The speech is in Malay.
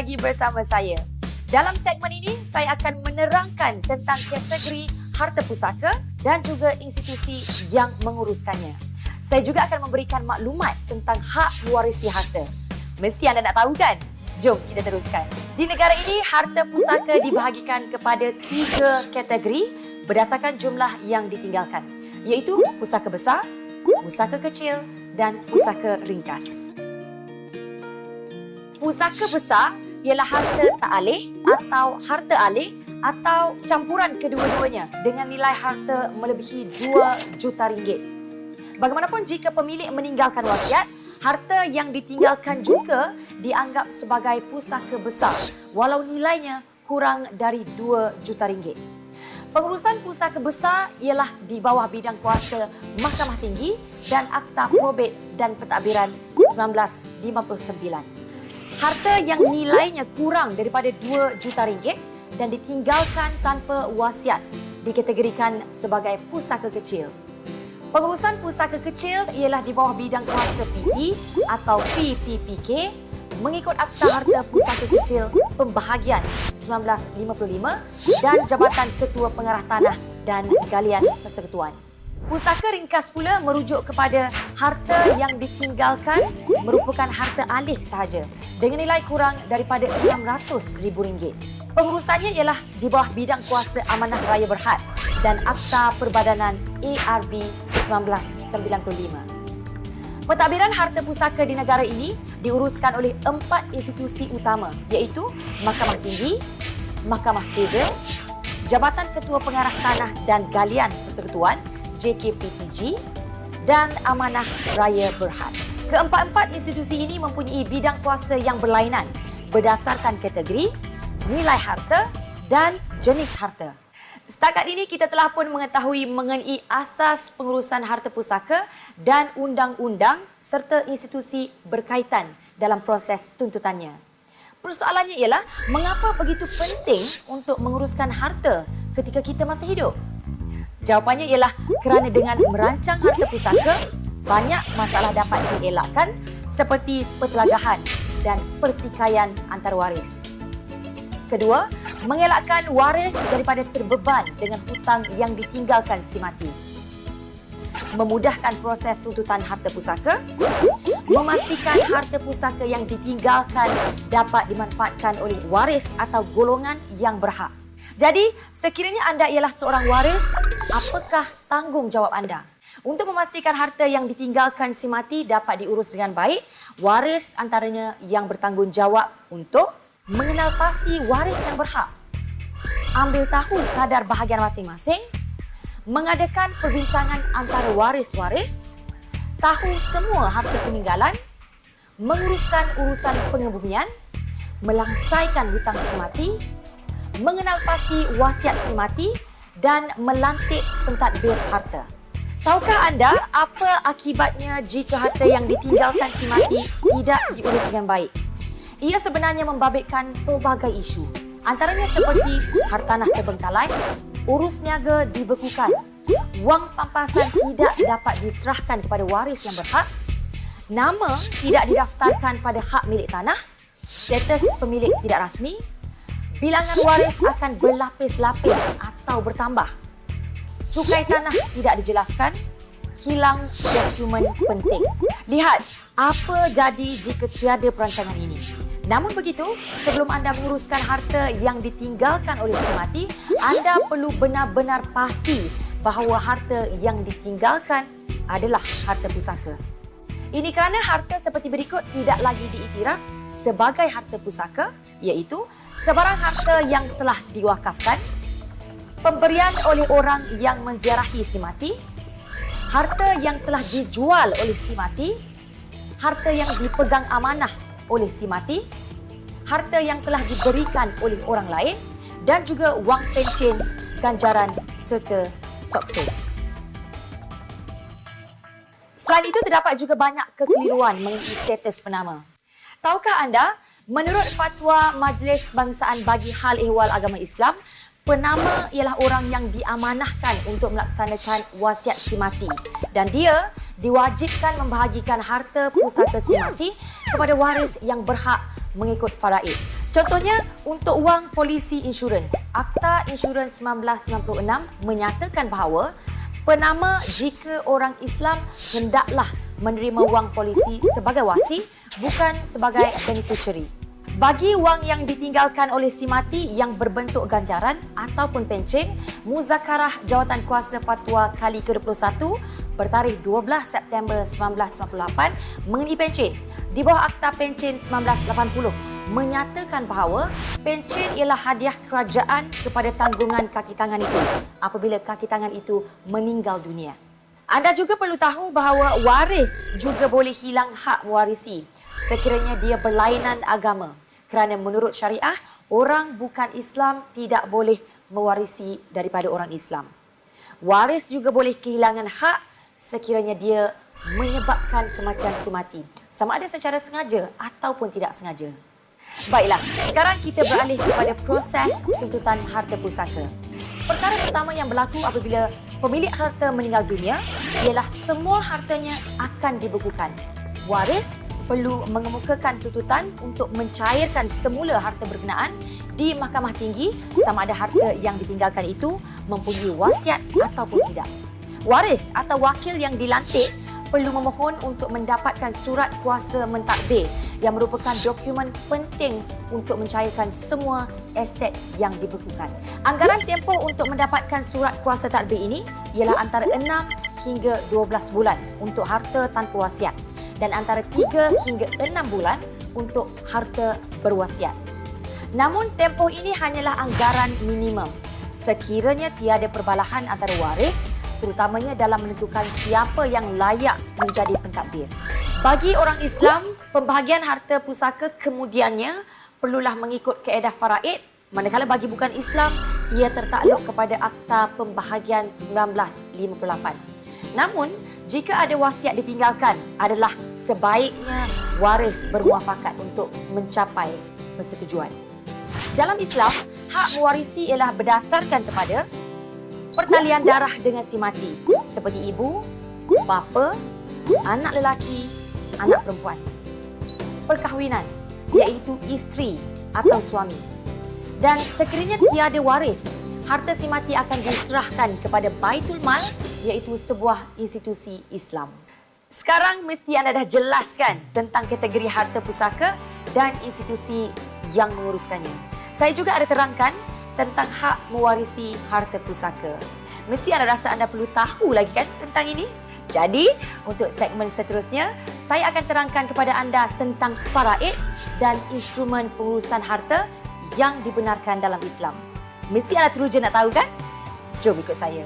lagi bersama saya. Dalam segmen ini, saya akan menerangkan tentang kategori harta pusaka dan juga institusi yang menguruskannya. Saya juga akan memberikan maklumat tentang hak mewarisi harta. Mesti anda nak tahu kan? Jom kita teruskan. Di negara ini, harta pusaka dibahagikan kepada 3 kategori berdasarkan jumlah yang ditinggalkan, iaitu pusaka besar, pusaka kecil dan pusaka ringkas. Pusaka besar ialah harta tak alih atau harta alih atau campuran kedua-duanya dengan nilai harta melebihi 2 juta ringgit. Bagaimanapun jika pemilik meninggalkan wasiat, harta yang ditinggalkan juga dianggap sebagai pusaka besar walau nilainya kurang dari 2 juta ringgit. Pengurusan pusaka besar ialah di bawah bidang kuasa Mahkamah Tinggi dan Akta Probate dan Pentadbiran 1959. Harta yang nilainya kurang daripada 2 juta ringgit dan ditinggalkan tanpa wasiat dikategorikan sebagai pusaka kecil. Pengurusan pusaka kecil ialah di bawah bidang kuasa PT atau PPPK mengikut Akta Harta Pusaka Kecil Pembahagian 1955 dan Jabatan Ketua Pengarah Tanah dan Galian Persekutuan. Pusaka ringkas pula merujuk kepada harta yang ditinggalkan merupakan harta alih sahaja dengan nilai kurang daripada RM600,000. Pengurusannya ialah di bawah bidang kuasa Amanah Raya Berhad dan Akta Perbadanan ARB 1995. Pentadbiran harta pusaka di negara ini diuruskan oleh 4 institusi utama, iaitu Mahkamah Tinggi, Mahkamah Sivil, Jabatan Ketua Pengarah Tanah dan Galian Persekutuan JKPTG dan Amanah Raya Berhad. Keempat-empat institusi ini mempunyai bidang kuasa yang berlainan berdasarkan kategori, nilai harta dan jenis harta. Setakat ini kita telah pun mengetahui mengenai asas pengurusan harta pusaka dan undang-undang serta institusi berkaitan dalam proses tuntutannya. Persoalannya ialah mengapa begitu penting untuk menguruskan harta ketika kita masih hidup? Jawapannya ialah kerana dengan merancang harta pusaka, banyak masalah dapat dielakkan seperti pertelagahan dan pertikaian antarwaris. Kedua, mengelakkan waris daripada terbeban dengan hutang yang ditinggalkan si mati. Memudahkan proses tuntutan harta pusaka, memastikan harta pusaka yang ditinggalkan dapat dimanfaatkan oleh waris atau golongan yang berhak. Jadi, sekiranya anda ialah seorang waris, apakah tanggungjawab anda? Untuk memastikan harta yang ditinggalkan si mati dapat diurus dengan baik, waris antaranya yang bertanggungjawab untuk mengenal pasti waris yang berhak, ambil tahu kadar bahagian masing-masing, mengadakan perbincangan antara waris-waris, tahu semua harta peninggalan, menguruskan urusan pengebumian, melangsaikan hutang si mati, mengenal pasti wasiat si mati dan melantik pentadbir harta. Tahukah anda apa akibatnya jika harta yang ditinggalkan si mati tidak diurus dengan baik? Ia sebenarnya membabitkan pelbagai isu. Antaranya seperti hartanah terbengkalai, urus niaga dibekukan, wang pampasan tidak dapat diserahkan kepada waris yang berhak, nama tidak didaftarkan pada hak milik tanah, status pemilik tidak rasmi, bilangan waris akan berlapis-lapis atau bertambah. Cukai tanah tidak dijelaskan, hilang dokumen penting. Lihat apa jadi jika tiada perancangan ini. Namun begitu, sebelum anda menguruskan harta yang ditinggalkan oleh si mati, anda perlu benar-benar pasti bahawa harta yang ditinggalkan adalah harta pusaka. Ini kerana harta seperti berikut tidak lagi diiktiraf sebagai harta pusaka, iaitu sebarang harta yang telah diwakafkan, pemberian oleh orang yang menziarahi si mati, harta yang telah dijual oleh si mati, harta yang dipegang amanah oleh si mati, harta yang telah diberikan oleh orang lain dan juga wang pencen, ganjaran serta sokso. Selain itu, terdapat juga banyak kekeliruan mengenai status penama. Tahukah anda, menurut fatwa Majlis Bangsaan bagi Hal Ehwal Agama Islam, penama ialah orang yang diamanahkan untuk melaksanakan wasiat si mati dan dia diwajibkan membahagikan harta pusaka si mati kepada waris yang berhak mengikut faraid. Contohnya, untuk wang polisi insurans, Akta Insurans 1996 menyatakan bahawa penama jika orang Islam hendaklah menerima wang polisi sebagai wasi, bukan sebagai beneficiary. Bagi wang yang ditinggalkan oleh si mati yang berbentuk ganjaran ataupun pencen, Muzakarah Jawatankuasa Fatwa kali ke-21 bertarikh 12 September 1998 mengenai pencen di bawah Akta Pencen 1980 menyatakan bahawa pencen ialah hadiah kerajaan kepada tanggungan kaki tangan itu apabila kaki tangan itu meninggal dunia. Anda juga perlu tahu bahawa waris juga boleh hilang hak mewarisi sekiranya dia berlainan agama. Kerana menurut syariah, orang bukan Islam tidak boleh mewarisi daripada orang Islam. Waris juga boleh kehilangan hak sekiranya dia menyebabkan kematian si mati, sama ada secara sengaja ataupun tidak sengaja. Baiklah, sekarang kita beralih kepada proses tuntutan harta pusaka. Perkara pertama yang berlaku apabila pemilik harta meninggal dunia ialah semua hartanya akan dibekukan. Waris perlu mengemukakan tuntutan untuk mencairkan semula harta berkenaan di Mahkamah Tinggi sama ada harta yang ditinggalkan itu mempunyai wasiat ataupun tidak. Waris atau wakil yang dilantik perlu memohon untuk mendapatkan surat kuasa mentadbir yang merupakan dokumen penting untuk mencairkan semua aset yang dibekukan. Anggaran tempoh untuk mendapatkan surat kuasa tadbir ini ialah antara 6 hingga 12 bulan untuk harta tanpa wasiat dan antara 3 hingga 6 bulan untuk harta berwasiat. Namun tempoh ini hanyalah anggaran minimum sekiranya tiada perbalahan antara waris, terutamanya dalam menentukan siapa yang layak menjadi pentadbir. Bagi orang Islam, pembahagian harta pusaka kemudiannya perlulah mengikut kaedah faraid, manakala bagi bukan Islam, ia tertakluk kepada Akta Pembahagian 1958. Namun, jika ada wasiat ditinggalkan, adalah sebaiknya waris bermuafakat untuk mencapai persetujuan. Dalam Islam, hak mewarisi ialah berdasarkan kepada pertalian darah dengan si mati, seperti ibu, bapa, anak lelaki, anak perempuan. Perkahwinan, iaitu isteri atau suami. Dan sekiranya tiada waris, harta si mati akan diserahkan kepada Baitul Mal, iaitu sebuah institusi Islam. Sekarang mesti anda dah jelaskan tentang kategori harta pusaka dan institusi yang menguruskannya. Saya juga ada terangkan tentang hak mewarisi harta pusaka. Mesti anda rasa anda perlu tahu lagi kan tentang ini? Jadi, untuk segmen seterusnya, saya akan terangkan kepada anda tentang faraid dan instrumen pengurusan harta yang dibenarkan dalam Islam. Mesti anda teruja nak tahu kan? Jom ikut saya.